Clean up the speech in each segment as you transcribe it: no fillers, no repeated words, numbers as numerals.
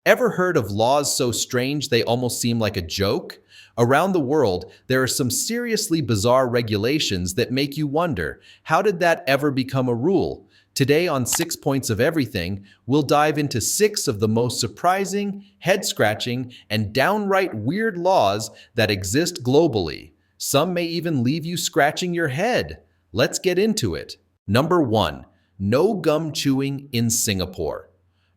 Ever heard of laws so strange they almost seem like a joke? Around the world, there are some seriously bizarre regulations that make you wonder, how did that ever become a rule? Today on 6 Points of Everything, we'll dive into 6 of the most surprising, head-scratching, and downright weird laws that exist globally. Some may even leave you scratching your head. Let's get into it. Number 1. No gum chewing in Singapore.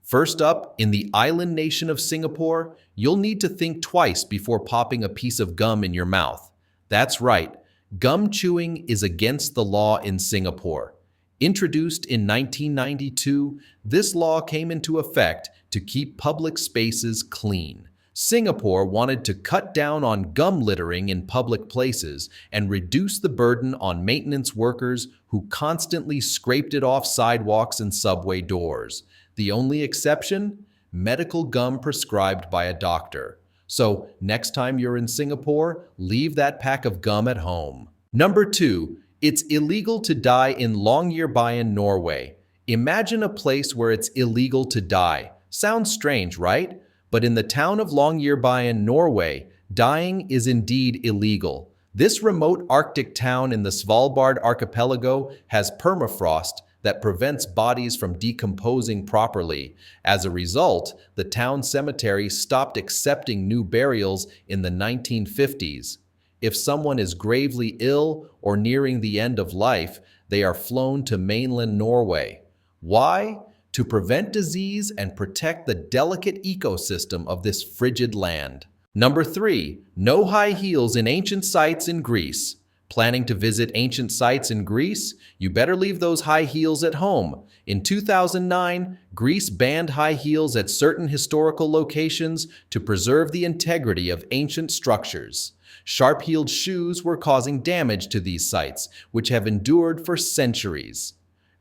First up, in the island nation of Singapore, you'll need to think twice before popping a piece of gum in your mouth. That's right, gum chewing is against the law in Singapore. Introduced in 1992, this law came into effect to keep public spaces clean. Singapore wanted to cut down on gum littering in public places and reduce the burden on maintenance workers who constantly scraped it off sidewalks and subway doors. The only exception? Medical gum prescribed by a doctor. So, next time you're in Singapore, leave that pack of gum at home. Number 2. It's illegal to die in Longyearbyen, Norway. Imagine a place where it's illegal to die. Sounds strange, right? But in the town of Longyearbyen, Norway, dying is indeed illegal. This remote Arctic town in the Svalbard archipelago has permafrost that prevents bodies from decomposing properly. As a result, the town cemetery stopped accepting new burials in the 1950s. If someone is gravely ill or nearing the end of life, they are flown to mainland Norway. Why? To prevent disease and protect the delicate ecosystem of this frigid land. Number 3. No high heels in ancient sites in Greece. Planning to visit ancient sites in Greece? You better leave those high heels at home. In 2009, Greece banned high heels at certain historical locations to preserve the integrity of ancient structures. Sharp-heeled shoes were causing damage to these sites, which have endured for centuries.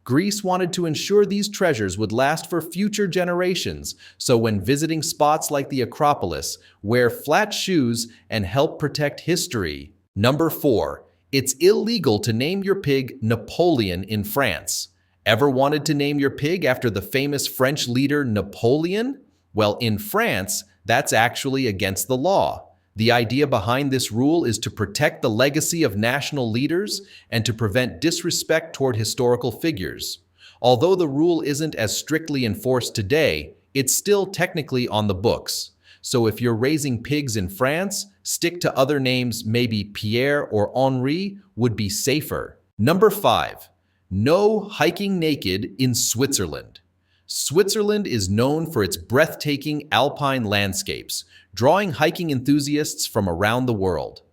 Greece wanted to ensure these treasures would last for future generations, so when visiting spots like the Acropolis, wear flat shoes and help protect history. Number 4. It's illegal to name your pig Napoleon in France. Ever wanted to name your pig after the famous French leader Napoleon? Well, in France, that's actually against the law. The idea behind this rule is to protect the legacy of national leaders and to prevent disrespect toward historical figures. Although the rule isn't as strictly enforced today, it's still technically on the books. So if you're raising pigs in France, stick to other names, maybe Pierre or Henri would be safer. Number 5. No hiking naked in Switzerland. Switzerland is known for its breathtaking alpine landscapes, drawing hiking enthusiasts from around the world.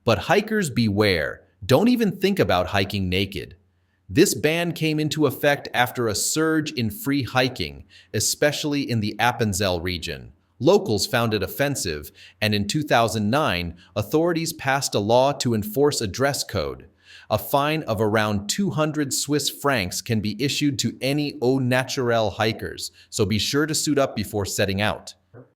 But hikers beware, don't even think about hiking naked. This ban came into effect after a surge in free hiking, especially in the Appenzell region. Locals found it offensive, and in 2009, authorities passed a law to enforce a dress code. A fine of around 200 Swiss francs can be issued to any au naturel hikers, so be sure to suit up before setting out.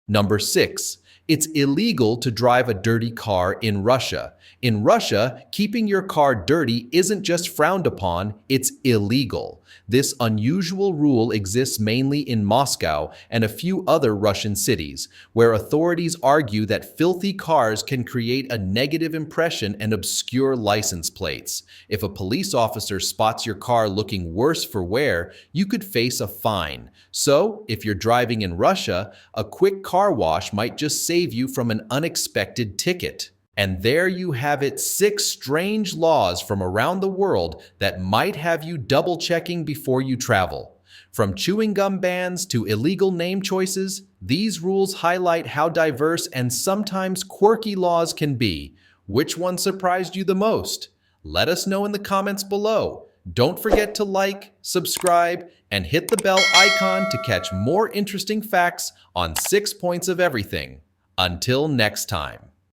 Number 6. It's illegal to drive a dirty car in Russia. In Russia, keeping your car dirty isn't just frowned upon, it's illegal. This unusual rule exists mainly in Moscow and a few other Russian cities, where authorities argue that filthy cars can create a negative impression and obscure license plates. If a police officer spots your car looking worse for wear, you could face a fine. So, if you're driving in Russia, a quick car wash might just save you from an unexpected ticket. And there you have it, 6 strange laws from around the world that might have you double-checking before you travel. From chewing gum bans to illegal name choices, these rules highlight how diverse and sometimes quirky laws can be. Which one surprised you the most? Let us know in the comments below. Don't forget to like, subscribe, and hit the bell icon to catch more interesting facts on 6 Points of Everything. Until next time.